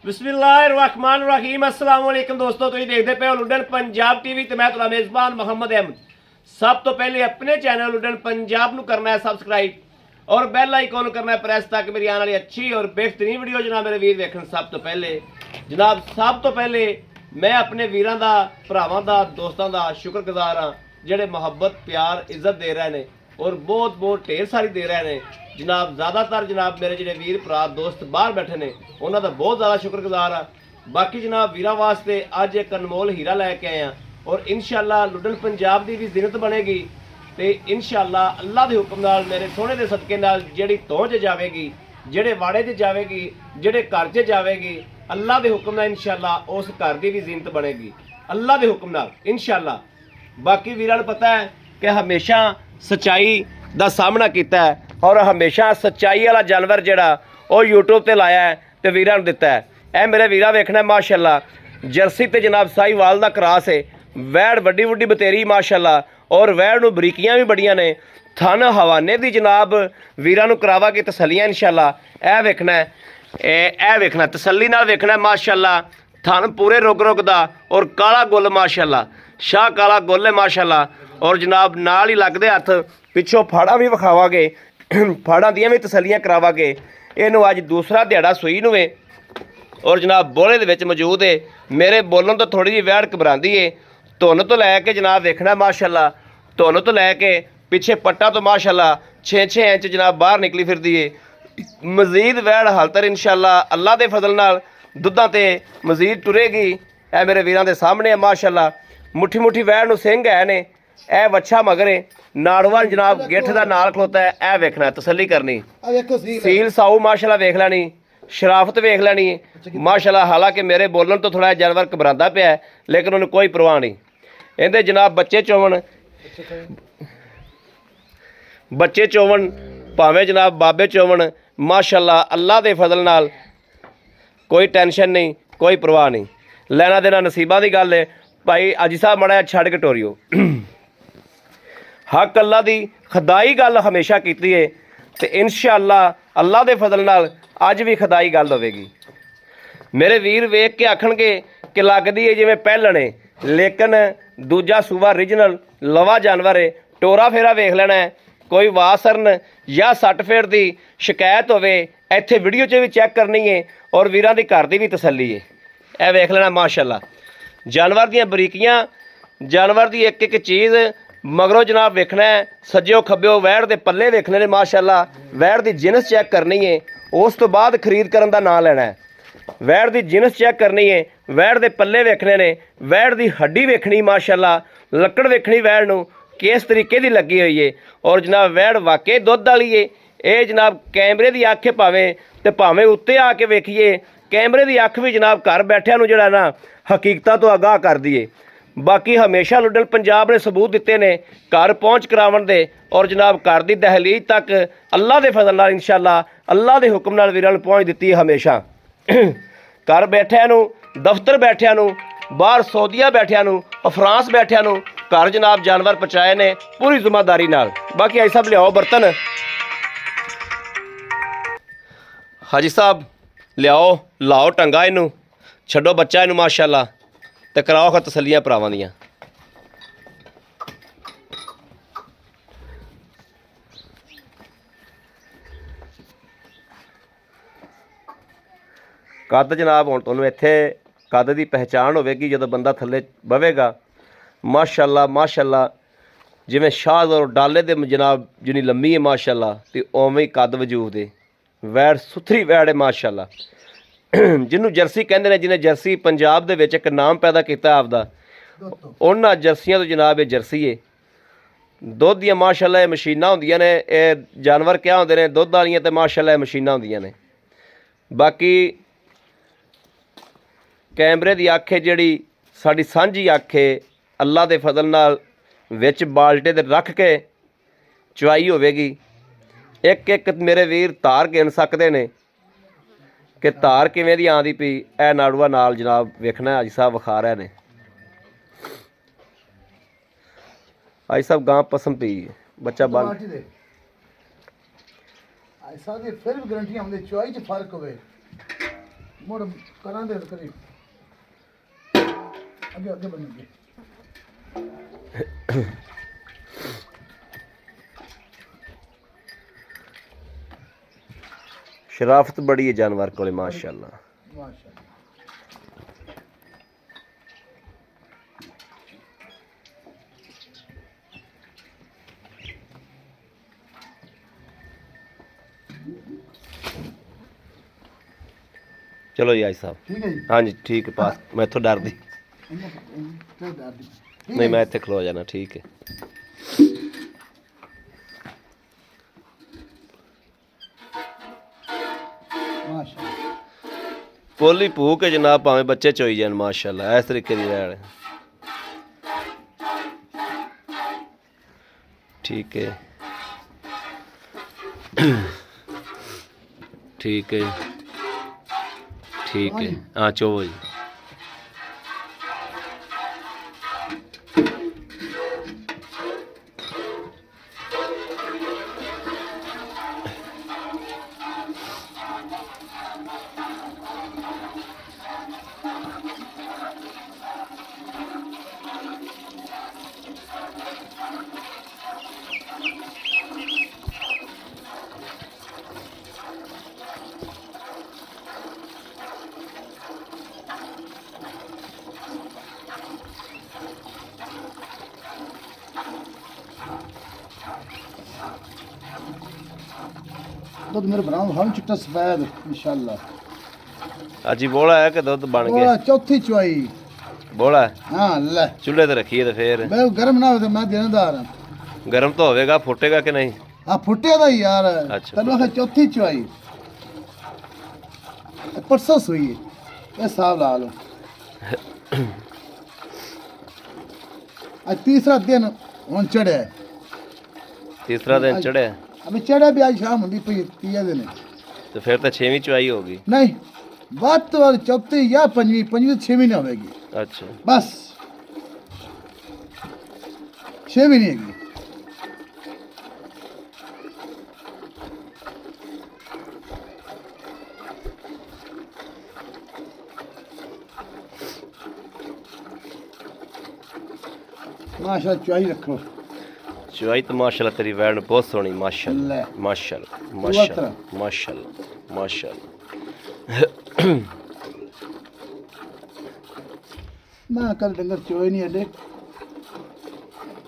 बिस्मिल्लाहिर्रहमानिर्रहीम अस्सलाम वालेकुम दोस्तों, तुम देखते पे हो लुडन पंजाब टीवी तो मैं तुम्हारा मेज़बान मोहम्मद अहमद। सब तो पहले अपने चैनल लुडन पंजाब ਨੂੰ करना है सबसक्राइब और बैल आइकॉन करना है प्रेस ताकि मेरी आने वाली अच्छी और बेहतरीन वीडियो जनाब मेरे वीर देखण। सब तो पहले मैं अपने वीरां दा भरावां दा दोस्तां दा शुक्रगुजार हाँ ਜਿਹੜੇ ਮੁਹੱਬਤ प्यार इज्जत दे रहे हैं और बहुत ढेर सारी दे रहे हैं जनाब। ज़्यादातर जनाब मेरे ਜਿਹੜੇ वीर भरा दोस्त बाहर बैठे ने उन्हों का बहुत ज़्यादा शुक्रगुजार हाँ। बाकी जनाब वीरां वास्ते अज एक अनमोल हीरा लैके आए हैं और इंशाअल्लाह लुडन पंजाब की भी जिनत बनेगी तो इंशाअल्लाह अल्लाह के हुक्म नाल मेरे सोने के सदके नाल जिहड़ी तौं च जाएगी, जिहड़े वाड़े च जाएगी, जिहड़े घर च जाएगी, अल्लाह के हुक्म नाल इंशाअल्लाह उस घर की भी जिनत बनेगी अल्लाह के हुक्म नाल इंशाअल्लाह। बाकी वीरां नूं पता है कि हमेशा सच्चाई का सामना किया है और हमेशा सच्चाई वाला जानवर जिहड़ा वो यूट्यूब पर लाया है तो वीरां नूं दिता है। यह मेरे वीरा वेखना माशाअल्लाह जर्सी ते जनाब साहीवाल दा क्रॉस है। वैड़ वड्डी वड्डी बतेरी माशाअल्लाह और वैड़ नूं बरीकियां भी बड़ियां ने। थन हवाने दी जनाब वीरां नूं करावा के तसलियां इंशाअल्लाह। यह वेखना है, यह वेखना तसल्ली नाल वेखना माशाअल्लाह। थन पूरे रुग रुग दा और काला गुल माशाअल्लाह, शाह काला गुल है माशाअल्लाह। और जनाब नाल ही लगदे हथ पिछों फाड़ा भी विखावांगे, फाड़ा दियां भी तसलियां करावांगे। इहनूं अज दूसरा दिहाड़ा सूई नूं है और जनाब बोले दे विच मौजूद है। मेरे बोलन तो थोड़ी जी वैड़ घबरांदी है। धुन तो लैके जनाब देखना माशाअल्लाह, धुन तो लैके पिछे पट्टा तो माशाअल्लाह 6-6 इंच जनाब बाहर निकली फिरदी है। मजीद वैड़ हालतर इंशाअल्लाह अल्लाह के फजल नाल दुद्धां ते मजीद टुरेगी। ए मेरे वीरां दे सामने है माशाअल्लाह। मुट्ठी मुट्ठी वैड़ नूं सिंघ है ने। ए वच्छा मगर है नाड़वान जनाब गिठ दा नाल खलोता है। ए वेखना तसल्ली करनी, सील साऊ माशाअल्लाह वेख लैनी, शराफत वेख लैनी माशाअल्लाह। हालांकि मेरे बोलन तो थोड़ा जानवर घबरांदा पिया है लेकिन उन्हें कोई परवाह नहीं। इहदे जनाब बच्चे चोवन भावें जनाब बाबे चोवन माशाअल्लाह अल्लाह के फजल नाल कोई टेंशन नहीं, कोई परवाह नहीं। लैना देना नसीबा की गल है। भाई अजी साहब माड़ा छड़ के टोरियो हक अल्लाह की खुदाई गल हमेशा की है तो इंशाअल्लाह अल्लाह के फजल नाल अज भी खुदाई गल होवेगी। मेरे वीर वेख के आखणगे कि लगदी है जिवें पहलण है लेकिन दूजा सूबा ओरिजिनल लवा जानवर है। टोरा फेरा वेख लेना है, कोई वासरन या सट फेड़ की शिकायत होवे इत्थे वीडियो च भी चैक करनी है और वीरां दी घर दी भी तसल्ली है। यह वेख लेना माशाअल्लाह जानवर दियां बरीकियां, जानवर दी एक एक चीज़ मगरों जनाब वेखना है। सज्जो खब्बो वैड़ दे पल्ले वेखने ने माशाअल्लाह। वैड़ दी जिनस चैक करनी है उस तो बाद खरीद करन दा नाम लेना है। वैड़ दी जिनस चैक करनी है, वैड़ दे पल्ले वेखने ने, वैड़ दी हड्डी वेखनी माशाअल्लाह, लक्कड़ वेखनी वैड़ नूं किस तरीके दी लगी हुई है। और जनाब वैड़ वाकई दुध वाली है। ये जनाब कैमरे की अख भावें तो भावें उत्ते आके वेखिए कैमरे की अख भी जनाब घर बैठिया नूं जिहड़ा ना हकीकतां तो आगाह कर दिए। बाकी हमेशा लुडन पंजाब ने सबूत दिते ने घर पहुँच करावन दे और जनाब घर की दहलीज तक अल्लाह के फजल नाल इंशाअल्लाह अल्लाह के हुक्म नाल वीरां नूं पहुँच दित्ती है हमेशा। घर बैठिया नूं, दफ्तर बैठिया नूं, बाहर सऊदीया बैठिया नूं, फ्रांस बैठिया नूं घर जनाब जानवर पहुँचाए ने पूरी जिम्मेदारी नाल। बाकी हाजी साहब लियाओ बर्तन, हाजी साहब लियाओ लाओ टंगा इनू, छड्डो बच्चा इनू माशाअल्लाह ते कराओ खा तसलियां भरावां दियां। कद जनाब हुण तुहानूं इत्थे कद की पहचान होवेगी जदों बंदा थल्ले बवेगा माशाअल्लाह माशाअल्लाह। जिवें शाह और डाले दे जनाब जिन्नी लम्मी है माशाअल्लाह ते उवें ही कद वजूद है। वैड़ सुथरी वैड़ है माशाअल्लाह। जिन्हों जर्सी कहते हैं, जिन्हें जर्सी पंजाब दे विच एक नाम पैदा किया आपदा, उन्हां जर्सियां तो जनाब ये जर्सी है। दुध दियां माशाअल्लाह ये मशीनां होंदियां ने। ये जानवर क्या होंदे ने दुध वालियां ते माशाअल्लाह ये मशीनां होंदियां ने। बाकी कैमरे की अख है जिहड़ी साडी सांझी अख है अल्लाह के फजल नाल विच बाल्टे ते रख के चवाई होवेगी। एक एक मेरे वीर धार गिन सकते ने कि धार किवें दी आंदी पई। ए नाड़ूआ नाल जनाब वेखना अज साहब विखा रहे ने। अज साहब गां पसम पई बच्चा बन फिर भी गारंटी हमदे चवाई च फर्क होवे मोड़ करा दे करी आगे आगे बनेंगे शराफत बड़ी है जानवर को माशाल्लाह। माशाल्लाह चलो जी आज साहब ठीक है जी हाँ जी ठीक है पास मैं तो डर दी क्या डर दी नहीं मैं इतने खलो जाना ठीक है। माशाल्लाह पोली भू के जनाब भावे बच्चे चोई जान माशाल्लाह इस तरीके की रैड़ है। ठीक है ठीक है ठीक है हाँ चोवो जी दुध मेरे बनाओ हम चिट्टा सफेद इंशाल्लाह अज ही बोला है कि दुध बन बोला गया चौथी चुआई बोला है हाँ ले चूल्हे ते रखिए तो फिर मैं गरम ना हो तो मैं देनेदार हां गर्म तो होवेगा फुटेगा कि नहीं। हाँ फुटे दा ही यार अच्छा। तनु आखे चौथी चुआई परसों सुई ये हिसाब ला लो आज तीसरा दिन हुन चढ़े तीसरा दिन चढ़े अभी चढ़े भी आज शाम होंदी पई तीया दिन तो फिर तो 6वीं चुआई होगी। नहीं बात तो वाली चौथी या पंजवी पंजवी 6 महीने होगी अच्छा बस 6 महीने होगी माशाल्लाह चुआई रखो चुआई तो माशाल्लाह तेरी वैन बहुत सोहनी माशाल्लाह ले। माशाल्लाह तरह। माशाल्लाह माशाल्लाह माशाल्लाह। मैं कल डंगर चोए नहीं अड्डे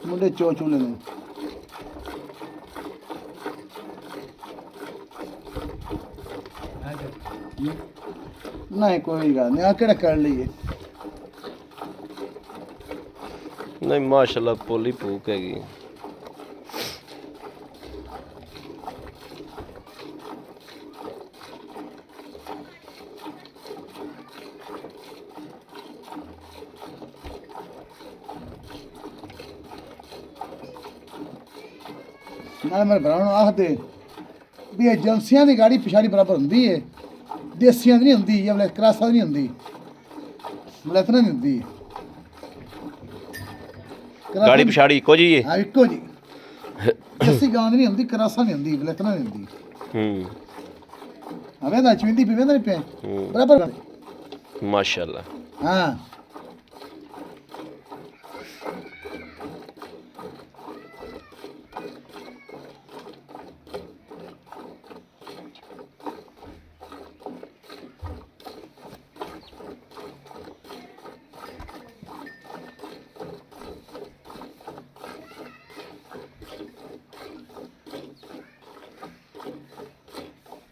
मुंडे चो चूले ने नहीं कोई गल नहीं आकड़ा कर लिए नहीं माशाल्लाह पोली भूक हैगी। नाले मेरे भरा आखते भी एजेंसियां की गाड़ी पिछाड़ी बराबर होंगी है देसियां दी नहीं होंगी या बोले क्रासा दी नहीं होंगी बोले इतना नहीं होंगी गाड़ी पिछाड़ी इको जी है। हाँ इको जी देसी गांव दी नहीं होंगी क्रासा नहीं होंगी बोले इतना नहीं होंगी हमें ना चविंदी पीवे नहीं पे बराबर माशाल्लाह हाँ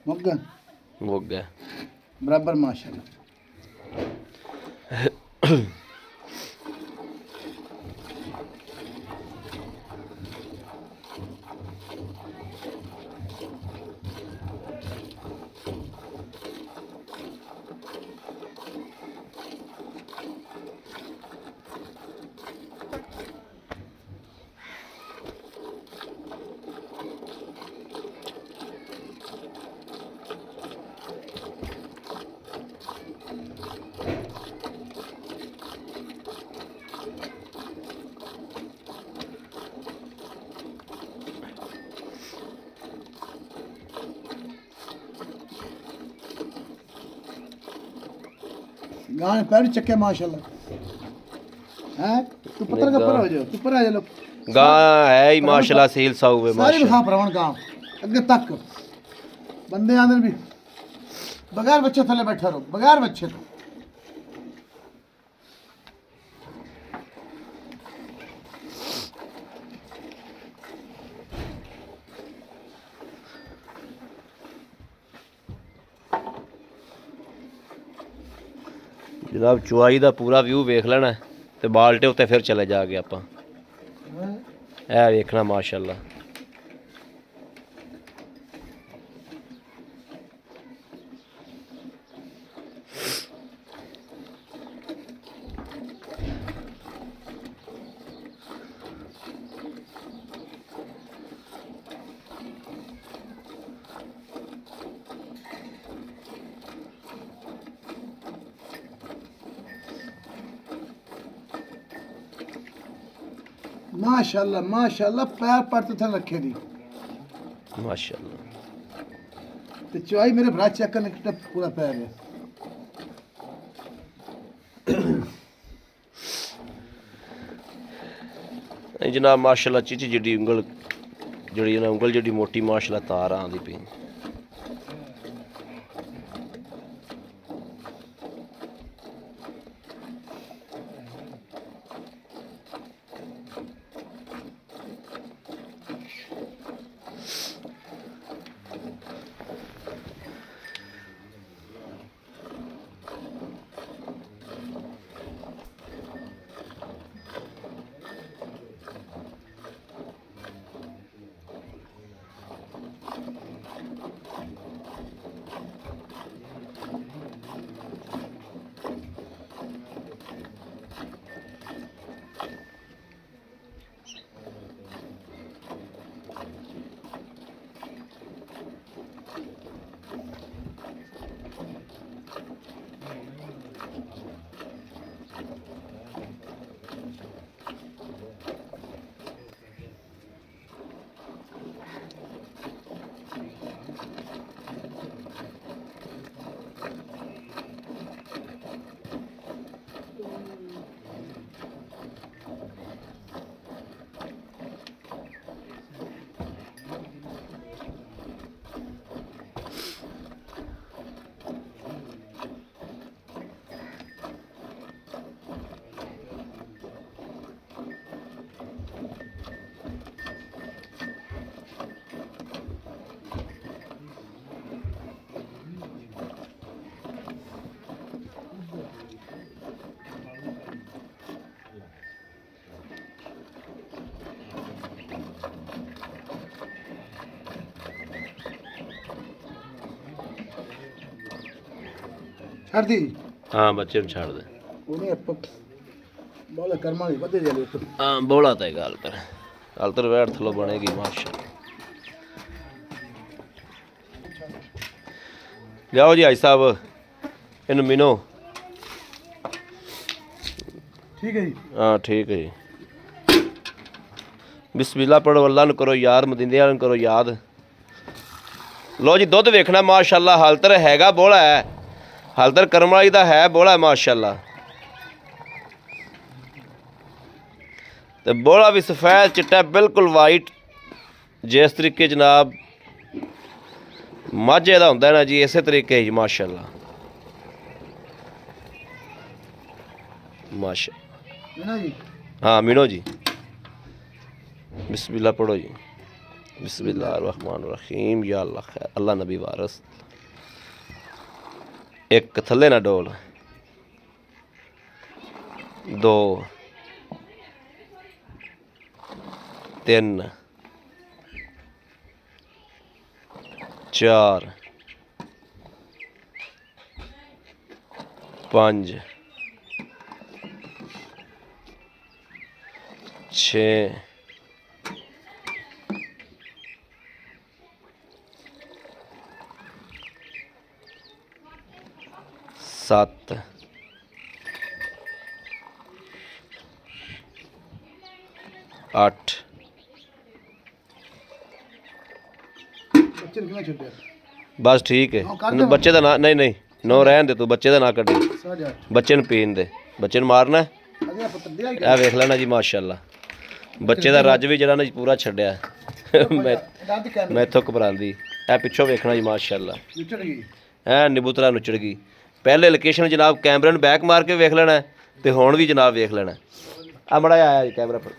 मुक्का हो गया बराबर माशाल्लाह गाने पैर चक्के माशाल्लाह हैं तू पत्थर का पर हो जाओ तू पर आ जा लो गां है ही माशाल्लाह सील साऊ है सारी माशाल्लाह दिखा परवन गांव अगे तक बंदे आंदे भी बगैर बच्चे थले बैठा रहो बगैर बच्चे तो जनाब चुआई का पूरा व्यू वेख लेना तो बाल्टे उत्ते फिर चले जाके आप वेखना माशाल्लाह माशाल्लाह माशाल्लाह पैर पर थे रखे दी माशाल्लाह तो चुआई मेरे भरा चेक करने कितना पूरा पैर है जनाब माशाल्लाह चीची जिड्डी उंगल जड़ी ना उंगल जिड्डी मोटी माशाल्लाह तार आंदी पई छड़ दी हाँ बच्चे ਨੂੰ ਛੱਡ ਦੇ ਉਹਨੇ ਆਪਾਂ ਬਾਲਾ ਕਰਮਾਂ ਦੀ ਵਧੇ ਜਾਲੇ ਉੱਤੇ ਹਾਂ ਬੋਲਾ ਤਾਂ ਗੱਲ ਕਰ ਵੈੜ ਥਲੋ ਬਣੇਗੀ ਮਾਸ਼ਾਅੱਲਾ ਲਿਆਓ ਜੀ ਹਾਈ ਸਾਹਿਬ ਇਹਨੂੰ ਮਿਨੋ ਠੀਕ ਹੈ ਜੀ हाँ ठीक है जी बिस्मिल्लाह पढ़ो अल्लाह ਨੂੰ ਕਰੋ ਯਾਦ ਮਦਿੰਦੇ ਵਾਲਿਆਂ ਨੂੰ ਕਰੋ ਯਾਦ ਲੋ ਜੀ ਦੁੱਧ ਵੇਖਣਾ ਮਾਸ਼ਾਅੱਲਾ ਹਾਲਤਰ ਹੈਗਾ ਬੋਲਾ ਹੈ ਹਾਲਤਰ ਕਰਮ ਵਾਲੀ ਦਾ ਹੈ ਬੋਲਾ ਮਾਸ਼ਾਅੱਲਾ ਤੇ ਬੋਲਾ ਵੀ ਸਫੈਦ ਚਿੱਟਾ ਬਿਲਕੁਲ ਵਾਈਟ ਜਿਸ ਤਰੀਕੇ ਜਨਾਬ ਮਾਝੇ ਦਾ ਹੁੰਦਾ ਨਾ ਜੀ ਇਸੇ ਤਰੀਕੇ ਜੀ ਮਾਸ਼ਾਅੱਲਾ ਮਾਸ਼ਾ ਨਾ ਜੀ हाँ मीनो जी बिस्मिल्लाह पढ़ो जी बिस्मिल्लाहिर्रहमानिर्रहीम या अल्लाह खैर अल्लाह नबी वारस एक थले ना डोल दो तीन चार पाँच छः सत्त अठ बच्चे कितना छड्डे बस ठीक है हाँ, कर दो। बच्चे का ना नहीं नहीं ਨੋ ਰਹਿਣ ਦੇ ਤੂੰ, ਬੱਚੇ ਦਾ ਨਾ ਕੱਢੀ, 8.5 ਬੱਚੇ ਨੂੰ ਪੀਣ ਦੇ, ਬੱਚੇ ਨੂੰ ਮਾਰਨਾ। ਅਗਲਾ ਪੁੱਤ ਦਿਆ ਹੀ ਇਹ ਵੇਖ ਲੈਣਾ ਜੀ ਮਾਸ਼ਾਅੱਲਾ, ਬੱਚੇ ਦਾ ਰੱਜ ਵੀ ਜਿਹੜਾ ਨਾ ਜੀ ਪੂਰਾ ਛੱਡਿਆ। ਦਾਦੀ ਕੈਮਰੇ ਮੈਥੋਂ ਘਬਰਾਉਂਦੀ। ਇਹ ਪਿੱਛੋਂ ਵੇਖਣਾ ਜੀ ਮਾਸ਼ਾਅੱਲਾ, ਵਿਚੜ ਗਈ। ਐ ਨਿਬੂਤਰਾ ਨੁੱਚੜ ਗਈ। ਪਹਿਲੇ ਲੋਕੇਸ਼ਨ ਜਨਾਬ ਕੈਮਰੇ ਨੂੰ ਬੈਕ ਮਾਰ ਕੇ ਵੇਖ ਲੈਣਾ ਤੇ ਹੁਣ ਵੀ ਜਨਾਬ ਵੇਖ ਲੈਣਾ। ਆ ਮੜਾ ਆਇਆ ਜੀ ਕੈਮਰਾ ਪਰ।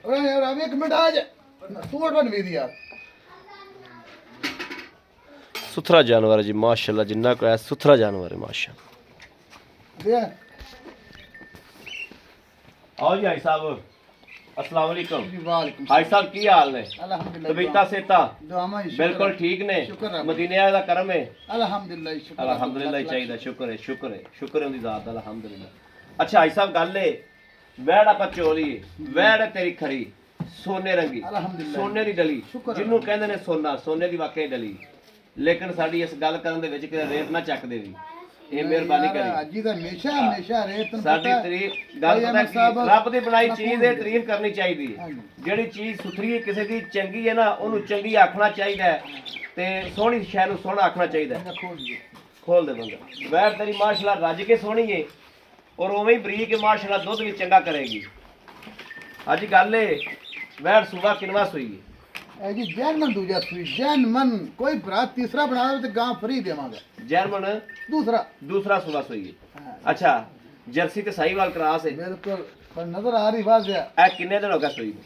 ਓਏ ਯਾਰ ਆ ਵੀ ਇੱਕ ਮਿੰਟ ਆ ਜਾ, ਤੂੰ ਬਣ ਵੀ ਦੀ ਯਾਰ। ਸੁਥਰਾ ਜਾਨਵਰ ਹੈ ਜੀ ਮਾਸ਼ਾਅੱਲਾ, ਜਿੰਨਾ ਕੋ ਹੈ ਸੁਥਰਾ ਜਾਨਵਰ ਹੈ ਮਾਸ਼ਾਅੱਲਾ। ਦੇ आओ जी भाई साहब, अस्सलाम वालेकुम। ਵਾਲੇਕੁਮ भाई साहब की हाल ने? ਅਲਹਮਦੁਲਿਲਾ तबीयता सेहता ਦੁਆਵਾਂ ਹੀ बिल्कुल ठीक ने? शुक्र है। मदीने दा करम है। ਅਲਹਮਦੁਲਿਲਾ ਸ਼ੁਕਰ अल्हम्दुलिल्लाह चाहिए, शुक्र है, शुक्र है, शुक्र है उनकी जात दा अल्हम्दुलिल्लाह। अच्छा भाई साहब गल है, वैड़ आपां चोली वैड़ है तेरी खरी सोने रंगी, अल्हम्दुलिल्लाह। सोने दी डली, शुक्र है। जिन्नू कहंदे ने सोना, सोने दी वाकई डली। लेकिन साडी इस गल करन दे विच कि रेत ना चक देवी, ਇਹ ਮਿਹਰਬਾਨੀ ਕਰੀ। ਅੱਜ ਦਾ ਹਮੇਸ਼ਾ ਰੇਤ ਨੂੰ ਸਾਡੀ ਤਾਰੀਫ ਗੱਲ ਪਤਾ ਕੀ, ਰੱਬ ਦੀ ਬਣਾਈ ਚੀਜ਼ ਦੀ ਤਾਰੀਫ ਕਰਨੀ ਚਾਹੀਦੀ ਹੈ। ਜਿਹੜੀ ਚੀਜ਼ ਸੁਥਰੀ ਹੈ, ਕਿਸੇ ਦੀ ਚੰਗੀ ਹੈ ਨਾ, ਉਹਨੂੰ ਚੰਗੀ ਆਖਣਾ ਚਾਹੀਦਾ ਹੈ ਤੇ ਸੋਹਣੀ ਸ਼ੈ ਨੂੰ ਸੋਹਣਾ ਆਖਣਾ ਚਾਹੀਦਾ ਹੈ। ਖੋਲ ਦੇ ਬੰਦਾ। ਵੈਰ ਤੇਰੀ ਮਾਸ਼ਾਅੱਲਾ ਰੱਜ ਕੇ ਸੋਹਣੀ ਹੈ ਔਰ ਉਵੇਂ ਹੀ ਬਰੀਕ ਹੈ ਮਾਸ਼ਾਅੱਲਾ, ਦੁੱਧ ਵੀ ਚੰਗਾ ਕਰੇਗੀ। ਅੱਜ ਗੱਲ ਏ ਵੈਰ ਸੂਬਾ ਕਿਨਵਾ ਸੂਈ ਹੈ? ਇਹ ਜੀ ਜੈਨਮਨ ਦੂਜਾ ਸੂਈ ਜੈਨਮਨ, ਕੋਈ ਭਰਾ ਤੀਸਰਾ ਬਣਾ ਦੇ ਤੇ ਗਾਂ ਫਰੀ ਦੇਵਾਂਗੇ। ਜਰਮਨ ਦੂਸਰਾ ਸੂਬਾ ਸੂਈ ਹੈ। ਅੱਛਾ ਜਰਸੀ ਤੇ ਸਾਹੀਵਾਲ ਕਰਾਸ ਹੈ ਬਿਲਕੁਲ, ਪਰ ਨਜ਼ਰ ਆ ਰਹੀ ਵਾਜ਼ਿਆ। ਇਹ ਕਿੰਨੇ ਦਿਨ ਹੋ ਗਏ ਸੂਈ ਨੂੰ?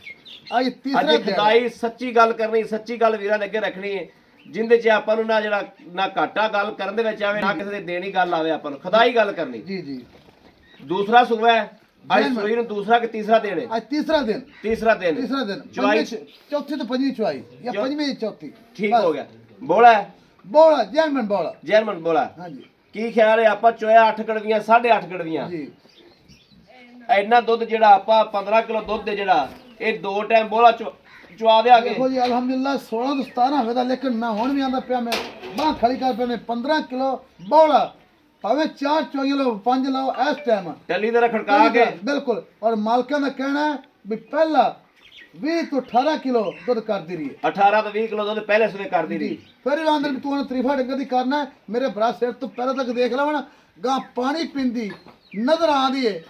ਅੱਜ ਤੀਸਰਾ ਅੱਜ ਖੁਦਾਈ ਸੱਚੀ ਗੱਲ ਕਰਨੀ, ਸੱਚੀ ਗੱਲ ਵੀਰਾਂ ਦੇ ਅੱਗੇ ਰੱਖਣੀ ਹੈ, ਜਿੰਦੇ 'ਚ ਆਪਾਂ ਨੂੰ ਨਾ ਜਿਹੜਾ ਨਾ ਘਾਟਾ ਗੱਲ ਕਰਨ ਦੇ ਵਿੱਚ ਆਵੇ, ਨਾ ਕਿਸੇ ਦੇ ਦੇਣੀ ਗੱਲ ਆਵੇ, ਆਪਾਂ ਨੂੰ ਖੁਦਾਈ ਗੱਲ ਕਰਨੀ। ਜੀ ਜੀ ਦੂਸਰਾ ਸੂਬਾ ਹੈ ਅੱਜ ਸੂਈ ਨੂੰ, ਦੂਸਰਾ ਕਿ ਤੀਸਰਾ ਦਿਨ ਹੈ? ਅੱਜ ਤੀਸਰਾ ਦਿਨ ਤੀਸਰਾ ਦਿਨ ਚੁਆਈ ਚੌਥੀ ਤੋਂ ਪੰਜਵੀਂ ਚੁਆਈ ਜਾਂ ਪੰਜਵੀਂ ਦੀ ਚੌਥੀ। ਠੀਕ ਹੋ ਗਿਆ। ਬੋਲਾ ਬੋਲਾ ਜੈਨਮਨ ਬੋਲਾ, ਜਰਮਨ ਬੋਲਾ। ਹਾਂਜੀ ਕੀ ਖਿਆਲ ਹੈ? ਆਪਾਂ ਚੋਇਆ 8 ਕੜਵੀਆਂ 8.5 ਕੜਵੀਆਂ, ਜੀ ਇੰਨਾ ਦੁੱਧ ਜਿਹੜਾ ਆਪਾਂ 15 ਕਿਲੋ ਦੁੱਧ ਦੇ ਜਿਹੜਾ ਇਹ 2 ਟਾਈਮ ਬੋਲਾ ਚੁਆ ਦਿਆਂਗੇ। ਦੇਖੋ ਜੀ ਅਲਹਮਦੁਲਿਲਾ 16 ਤੋਂ 17 ਹੋਵੇ ਦਾ, ਲੇਕਿਨ ਮੈਂ ਹੁਣ ਵੀ ਆਂਦਾ ਪਿਆ, ਮੈਂ ਬਾਹ ਖੜੀ ਕਰ ਪਿਆ, 15 ਕਿਲੋ ਬੋਲਾ ਭਾਵੇਂ 4 ਚੋਈ ਲਓ 5 ਲਓ ਇਸ ਟਾਈਮ ਟੱਲੀ ਦੇ ਖੜਕਾ ਕੇ ਬਿਲਕੁਲ। ਔਰ ਮਾਲਕਾਂ ਦਾ ਕਹਿਣਾ ਹੈ ਵੀ ਪਹਿਲਾ 20 ਤੋਂ 18 ਕਿਲੋ ਦੁੱਧ ਕਰਦੀ ਰਹੀ ਹੈ। 18 ਤੋਂ 20 ਕਿਲੋ ਦੁੱਧ ਪਹਿਲੇ ਸਵੇ ਕਰਦੀ ਰਹੀ। ਫਿਰ ਇਹ ਆਂਦਰ ਵੀ ਤੂੰ ਉਹਨੂੰ ਤਰੀਫਾ ਡੰਗਰ ਦੀ ਕਰਨਾ ਹੈ, ਮੇਰੇ ਭਰਾ ਸਿਰ ਤੋਂ ਪਹਿਲਾਂ ਤੱਕ ਦੇਖ ਲਵਣ ਗਾਂ ਪਾਣੀ ਪੀਂਦੀ ਨਜ਼ਰ ਆਉਂਦੀ ਹੈ।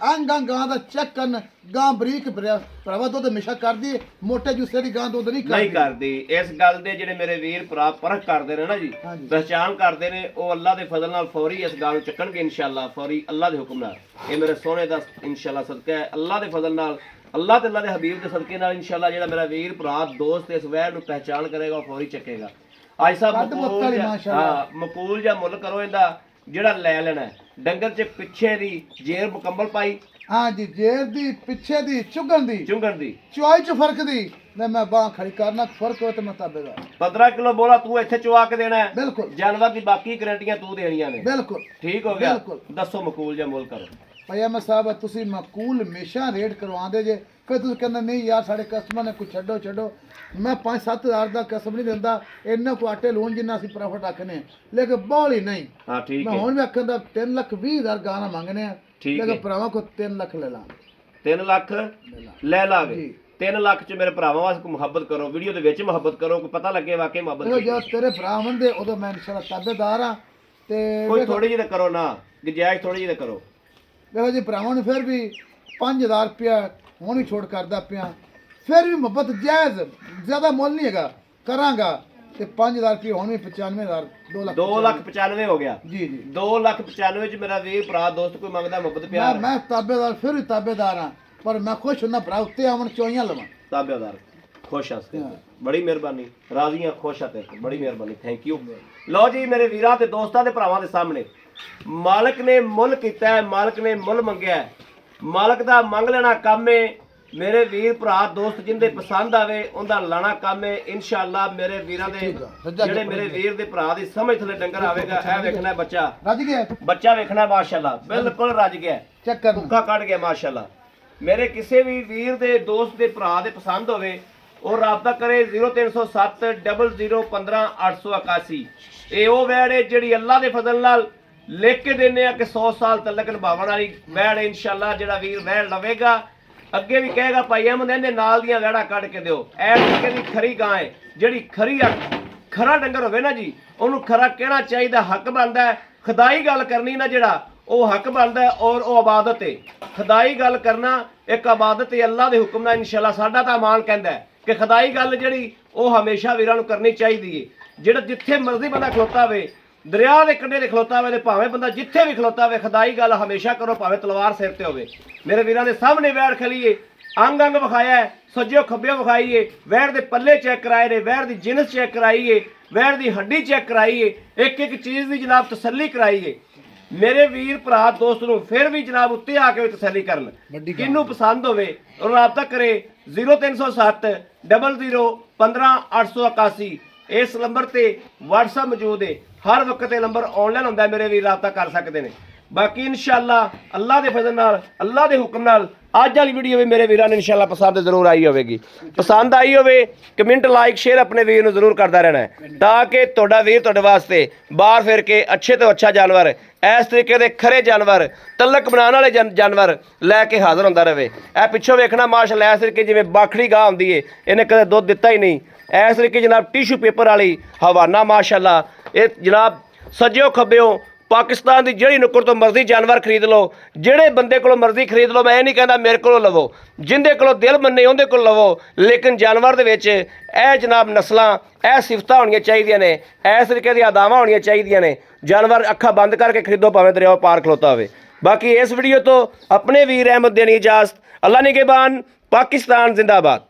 ਗਾਂ ਦਾ ਚੈੱਕ ਕਰਨ, ਗਾਂ ਬਰੀਕ ਭਰਾਵਾ ਦੁੱਧ ਹਮੇਸ਼ਾ ਕਰਦੀ ਹੈ, ਮੋਟੇ ਜੁੱਸੇ ਦੀ ਗਾਂ ਦੁੱਧ ਨਹੀਂ ਕਰਦੀ। ਇਸ ਗੱਲ ਦੇ ਜਿਹੜੇ ਮੇਰੇ ਵੀਰ ਭਰਾ ਪਰਖ ਕਰਦੇ ਨੇ ਨਾ ਜੀ, ਪਹਿਚਾਨ ਕਰਦੇ ਨੇ, ਉਹ ਅੱਲਾ ਦੇ ਫਜ਼ਲ ਨਾਲ ਫੌਰੀ ਇਸ ਗੱਲ ਨੂੰ ਚੱਕਣਗੇ ਇਨਸ਼ਾਅੱਲਾ, ਫੌਰੀ ਅੱਲਾ ਦੇ ਹੁਕਮ ਨਾਲ। ਇਹ ਮੇਰੇ ਸੋਹਣੇ ਦਾ ਇਨਸ਼ਾਅੱਲਾ ਸਦਕਾ ਹੈ, ਅੱਲਾ ਦੇ ਫਜ਼ਲ ਨਾਲ, ਅੱਲਾ ਤੇ ਅੱਲਾ ਦੇ ਹਬੀਬ ਦੇ ਸਦਕੇ ਨਾਲ ਇਨਸ਼ਾਅੱਲਾ ਜਿਹੜਾ ਮੇਰਾ ਵੀਰ ਭਰਾ ਦੋਸਤ ਇਸ ਵੈਰ ਨੂੰ ਪਹਿਚਾਨ ਕਰੇਗਾ, ਉਹ ਫੌਰੀ ਚੱਕੇਗਾ। ਅੱਜ ਸਾਹਿਬ ਮਕੂਲ ਜਾਂ ਮੁੱਲ ਕਰੋ ਇਹਦਾ ਜਿਹੜਾ ਲੈ ਲੈਣਾ। ਡੰਗਰ 'ਚ ਪਿੱਛੇ ਦੀ ਜੇਰ ਮੁਕੰਮਲ ਪਾਈ, ਹਾਂ ਜੀ, ਜੇਰ ਦੀ ਪਿੱਛੇ ਦੀ ਚੁਗਣ ਦੀ ਚੁਆਈ 'ਚ ਫਰਕ ਦੀ ਮੈਂ ਬਾਹ ਖੜੀ ਕਰਨਾ, ਫਰਕ ਹੋਵੇ ਤੇ ਮੈਂ ਤਾਬੇਦਾਰ। 15 ਕਿਲੋ ਬੋਲਾ ਤੂੰ ਇੱਥੇ ਚੁਆ ਕੇ ਦੇਣਾ ਹੈ, ਬਿਲਕੁਲ। ਜਾਨਵਰ ਦੀ ਬਾਕੀ ਗਰੰਟੀਆਂ ਤੂੰ ਦੇਣੀਆਂ ਨੇ, ਬਿਲਕੁਲ ਠੀਕ ਹੋ ਗਿਆ। ਦੱਸੋ ਮਕੂਲ ਜਾਂ ਮੁੱਲ ਕਰੋ। ਭਈਆ ਮੈਂ ਸਾਹਿਬ ਤੁਸੀਂ ਮਕੂਲ ਹਮੇਸ਼ਾ ਰੇਟ ਕਰਵਾਉਂਦੇ ਜੇ, ਫਿਰ ਤੁਸੀਂ ਕਹਿੰਦੇ ਨਹੀਂ ਯਾਰ ਸਾਡੇ ਕਸਟਮਰ ਨੇ ਕੁਝ ਛੱਡੋ। ਮੈਂ 5-7 ਹਜ਼ਾਰ ਦਾ ਕਸਮ ਨਹੀਂ ਦਿੰਦਾ, ਇੰਨਾ ਕੋ ਆਟੇ ਲੋਨ ਜਿੰਨਾ ਅਸੀਂ ਪ੍ਰੋਫਿਟ ਆਖਨੇ, ਲੇਕਿਨ ਬੋਲ ਹੀ ਨਹੀਂ। ਹਾਂ ਠੀਕ ਹੈ। ਮੈਂ ਹੁਣ ਵੀ ਆਖਣ ਦਾ 3,20,000 ਗਾਣਾ ਮੰਗਨੇ ਆ, ਲੇਕਿਨ ਭਰਾਵਾਂ ਕੋ 3 ਲੱਖ ਲੈ ਲਾਂ। 3 ਲੱਖ ਲੈ ਲਾਂਗੇ। 3 ਲੱਖ 'ਚ ਮੇਰੇ ਭਰਾਵਾਂ ਵਾਸਤੇ ਮੁਹੱਬਤ ਕਰੋ, ਵੀਡੀਓ ਦੇ ਵਿੱਚ ਮੁਹੱਬਤ ਕਰੋ, ਕੋਈ ਪਤਾ ਲੱਗੇ ਵਾਕਈ ਮੁਹੱਬਤ। ਜਦੋਂ ਤੇਰੇ ਭਰਾ ਹੁੰਦੇ ਉਦੋਂ ਮੈਂ ਇਨਸ਼ਾਅੱਲਾ ਤਾਬੇਦਾਰ ਆ। ਤੇ ਕੋਈ ਥੋੜੀ ਜਿਹੀ ਤਾਂ ਕਰੋ ਨਾ, ਗੁੰਜਾਇਸ਼ ਥੋੜੀ ਜਿਹੀ ਤਾਂ ਕਰੋ। ਦੇਖੋ ਜੀ ਭਰਾਵਾਂ ਨੂੰ ਫਿਰ ਵੀ 5,000 ਰੁਪਇਆ ਹੁਣ ਹੀ ਛੋੜ ਕਰਦਾ ਪਿਆ, ਫਿਰ ਵੀ ਮੁਹੱਬਤ ਜਾਇਜ਼, ਜ਼ਿਆਦਾ ਮੁੱਲ ਨਹੀਂ ਹੈਗਾ, ਕਰਾਂਗਾ ਤੇ 5,000 ਰੁਪਏ ਹੁਣ ਵੀ 95,000 2,95,000 ਹੋ ਗਿਆ ਜੀ। 2,95,000 'ਚ ਮੇਰਾ ਵੀਰ ਭਰਾ ਦੋਸਤ ਕੋਈ ਮੰਗਦਾ ਮੁਹੱਬਤ ਪਿਆਰ, ਮੈਂ ਤਾਬੇਦਾਰ, ਫਿਰ ਵੀ ਤਾਬੇਦਾਰ ਆ, ਪਰ ਮੈਂ ਖੁਸ਼ ਹੁੰਦਾ ਭਰਾ ਉੱਤੇ ਆਵਣ ਚੋਈਆਂ ਲਵਾਂ। ਤਾਬੇਦਾਰ ਖੁਸ਼ ਹਸਤੇ, ਬੜੀ ਮਿਹਰਬਾਨੀ, ਰਾਜ਼ੀਆਂ ਖੁਸ਼ ਆ ਤੇ ਬੜੀ ਮਿਹਰਬਾਨੀ, ਥੈਂਕ ਯੂ। ਲਓ ਜੀ ਮੇਰੇ ਵੀਰਾਂ ਤੇ ਦੋਸਤਾਂ ਦੇ ਭਰਾਵਾਂ ਦੇ ਸਾਹਮਣੇ ਮਾਲਕ ਨੇ ਮੁੱਲ ਕੀਤਾ ਹੈ, ਮਾਲਕ ਨੇ ਮੁੱਲ ਮੰਗਿਆ ਹੈ, ਮਾਲਕ ਦਾ ਮੰਗ ਲੈਣਾ ਕੰਮ ਹੈ। ਮੇਰੇ ਵੀਰ ਭਰਾ ਦੋਸਤ ਜਿੰਦੇ ਪਸੰਦ ਆਵੇ ਉਹਦਾ ਲਾਣਾ ਕੰਮ ਹੈ ਇਨਸ਼ਾਅੱਲਾ। ਮੇਰੇ ਵੀਰਾਂ ਦੇ ਜਿਹੜੇ ਮੇਰੇ ਵੀਰ ਦੇ ਭਰਾ ਦੀ ਸਮਝ ਥਲੇ ਡੰਗਰ ਆਵੇਗਾ, ਇਹ ਵੇਖਣਾ ਬੱਚਾ ਰੱਜ ਗਿਆ, ਬੱਚਾ ਵੇਖਣਾ ਮਾਸ਼ਾਅੱਲਾ, ਬਿਲਕੁਲ ਰੱਜ ਗਿਆ, ਚੈੱਕ ਕਰ, ਭੁੱਖਾ ਕੱਢ ਗਿਆ ਮਾਸ਼ਾਅੱਲਾ। ਮੇਰੇ ਕਿਸੇ ਵੀ ਵੀਰ ਦੇ ਦੋਸਤ ਦੇ ਭਰਾ ਦੇ ਪਸੰਦ ਹੋਵੇ ਉਹ ਰਾਬਤਾ ਕਰੇ 0307 00 15 881। ਇਹ ਉਹ ਵੈੜ ਹੈ ਜਿਹੜੀ ਅੱਲਾ ਦੇ ਫਜ਼ਲ ਨਾਲ ਲਿਖ ਕੇ ਦਿੰਨੇ ਆ ਕਿ 100 ਸਾਲ ਤੱਕ ਨਿਭਾਉਣ ਵਾਲੀ ਵੈੜ ਇਨਸ਼ਾਅੱਲਾ। ਜਿਹੜਾ ਵੀਰ ਵੈੜ ਲਵੇਗਾ ਅੱਗੇ ਵੀ ਕਹੇਗਾ ਭਾਈ ਅਹਿਮਦ ਇਹਦੇ ਨਾਲ ਦੀਆਂ ਵੈੜਾਂ ਕੱਢ ਕੇ ਦਿਓ। ਐ ਟਿੱਕੇ ਦੀ ਖਰੀ ਗਾਂ ਹੈ ਜਿਹੜੀ ਖਰੀ ਖਰਾ ਡੰਗਰ ਹੋਵੇ ਨਾ ਜੀ, ਉਹਨੂੰ ਖਰਾ ਕਹਿਣਾ ਚਾਹੀਦਾ, ਹੱਕ ਬਣਦਾ ਹੈ ਖੁਦਾਈ ਗੱਲ ਕਰਨੀ ਨਾ ਜਿਹੜਾ ਉਹ ਹੱਕ ਬਣਦਾ ਹੈ ਔਰ ਉਹ ਇਬਾਦਤ ਹੈ। ਖੁਦਾਈ ਗੱਲ ਕਰਨਾ ਇੱਕ ਇਬਾਦਤ ਹੈ ਅੱਲਾ ਦੇ ਹੁਕਮ ਨਾਲ। ਇਨਸ਼ਾਅੱਲਾ ਸਾਡਾ ਤਾਂ ਇਮਾਨ ਕਹਿੰਦਾ ਹੈ ਕਿ ਖੁਦਾਈ ਗੱਲ ਜਿਹੜੀ ਉਹ ਹਮੇਸ਼ਾ ਵੀਰਾਂ ਨੂੰ ਕਰਨੀ ਚਾਹੀਦੀ ਹੈ। ਜਿਹੜਾ ਜਿੱਥੇ ਮਰਜ਼ੀ ਬੰਦਾ ਖਲੋਤਾ ਹੋਵੇ, ਦਰਿਆ ਦੇ ਕੰਢੇ ਤੇ ਖਲੋਤਾ ਹੋਵੇ ਤੇ ਭਾਵੇਂ ਬੰਦਾ ਜਿੱਥੇ ਵੀ ਖਲੋਤਾ ਹੋਵੇ, ਖੁਦਾਈ ਗੱਲ ਹਮੇਸ਼ਾ ਕਰੋ, ਭਾਵੇਂ ਤਲਵਾਰ ਸਿਰ ਤੇ ਹੋਵੇ। ਮੇਰੇ ਵੀਰਾਂ ਦੇ ਸਾਹਮਣੇ ਵੈੜ ਖਲੀਏ, ਅੰਗ ਅੰਗ ਵਿਖਾਇਆ ਹੈ, ਸੱਜਿਓ ਖੱਬਿਓ ਵਿਖਾਈਏ, ਵੈੜ ਦੇ ਪੱਲੇ ਚੈੱਕ ਕਰਾਏ ਨੇ, ਵੈੜ ਦੀ ਜਿਨਸ ਚੈੱਕ ਕਰਾਈਏ, ਵੈੜ ਦੀ ਹੱਡੀ ਚੈੱਕ ਕਰਾਈਏ, ਇੱਕ ਇੱਕ ਚੀਜ਼ ਦੀ ਜਨਾਬ ਤਸੱਲੀ ਕਰਾਈਏ। ਮੇਰੇ ਵੀਰ ਭਰਾ ਦੋਸਤ ਨੂੰ ਫਿਰ ਵੀ ਜਨਾਬ ਉੱਤੇ ਆ ਕੇ ਤਸੱਲੀ ਕਰਨ, ਕਿਹਨੂੰ ਪਸੰਦ ਹੋਵੇ ਉਹ ਰਾਬਤਾ ਕਰੇ 0307 00 15 881। ਇਸ ਨੰਬਰ ਤੇ WhatsApp ਮੌਜੂਦ ਹੈ, ਹਰ ਵਕਤ ਇਹ ਨੰਬਰ ਆਨਲਾਈਨ ਹੁੰਦਾ, ਮੇਰੇ ਵੀਰ ਰਾਬਤਾ ਕਰ ਸਕਦੇ ਨੇ। ਬਾਕੀ ਇਨਸ਼ਾਅੱਲਾ ਅੱਲਾ ਦੇ ਫਜ਼ਲ ਨਾਲ, ਅੱਲਾ ਦੇ ਹੁਕਮ ਨਾਲ ਅੱਜ ਵਾਲੀ ਵੀਡੀਓ ਵੀ ਮੇਰੇ ਵੀਰਾਂ ਨੂੰ ਇਨਸ਼ਾਅੱਲਾ ਪਸੰਦ ਜ਼ਰੂਰ ਆਈ ਹੋਵੇਗੀ। ਪਸੰਦ ਆਈ ਹੋਵੇ ਕਮੈਂਟ ਲਾਈਕ ਸ਼ੇਅਰ ਆਪਣੇ ਵੀਰ ਨੂੰ ਜ਼ਰੂਰ ਕਰਦਾ ਰਹਿਣਾ ਹੈ, ਤਾਂ ਕਿ ਤੁਹਾਡਾ ਵੀਰ ਤੁਹਾਡੇ ਵਾਸਤੇ ਬਾਹਰ ਫਿਰ ਕੇ ਅੱਛੇ ਤੋਂ ਅੱਛਾ ਜਾਨਵਰ, ਇਸ ਤਰੀਕੇ ਦੇ ਖਰੇ ਜਾਨਵਰ, ਤਲਕ ਬਣਾਉਣ ਵਾਲੇ ਜਾਨਵਰ ਲੈ ਕੇ ਹਾਜ਼ਰ ਹੁੰਦਾ ਰਹੇ। ਇਹ ਪਿੱਛੋਂ ਵੇਖਣਾ ਮਾਸ਼ਾਅੱਲਾ ਇਸ ਤਰੀਕੇ ਜਿਵੇਂ ਬਾਖੜੀ ਗਾਂ ਹੁੰਦੀ ਏ, ਇਹਨੇ ਕਦੇ ਦੁੱਧ ਦਿੱਤਾ ਹੀ ਨਹੀਂ। ਇਸ ਤਰੀਕੇ ਜਨਾਬ ਟਿਸ਼ੂ ਪੇਪਰ ਵਾਲੀ ਹਵਾਨਾ ਮਾਸ਼ਾਅੱਲਾ। ਇਹ ਜਨਾਬ ਸੱਜਿਓ ਖੱਬਿਓ ਪਾਕਿਸਤਾਨ ਦੀ ਜਿਹੜੀ ਨੁੱਕਰ ਤੋਂ ਮਰਜ਼ੀ ਜਾਨਵਰ ਖਰੀਦ ਲਓ, ਜਿਹੜੇ ਬੰਦੇ ਕੋਲੋਂ ਮਰਜ਼ੀ ਖਰੀਦ ਲਓ। ਮੈਂ ਇਹ ਨਹੀਂ ਕਹਿੰਦਾ ਮੇਰੇ ਕੋਲੋਂ ਲਵੋ, ਜਿੰਦੇ ਕੋਲੋਂ ਦਿਲ ਮੰਨੇ ਉਹਦੇ ਕੋਲ ਲਵੋ, ਲੇਕਿਨ ਜਾਨਵਰ ਦੇ ਵਿੱਚ ਇਹ ਜਨਾਬ ਨਸਲਾਂ, ਇਹ ਸਿਫਤਾਂ ਹੋਣੀਆਂ ਚਾਹੀਦੀਆਂ ਨੇ, ਇਸ ਤਰੀਕੇ ਦੀਆਂ ਅਦਾਵਾਂ ਹੋਣੀਆਂ ਚਾਹੀਦੀਆਂ ਨੇ। ਜਾਨਵਰ ਅੱਖਾਂ ਬੰਦ ਕਰਕੇ ਖਰੀਦੋ, ਭਾਵੇਂ ਦਰਿਆ ਪਾਰ ਖਲੋਤਾ ਹੋਵੇ। ਬਾਕੀ ਇਸ ਵੀਡੀਓ ਤੋਂ ਆਪਣੇ ਵੀਰ ਅਹਿਮਦ ਦੇਣੀ ਇਜਾਜ਼ਤ। ਅੱਲਾ ਨਿਗਹਿਬਾਨ, ਪਾਕਿਸਤਾਨ ਜ਼ਿੰਦਾਬਾਦ।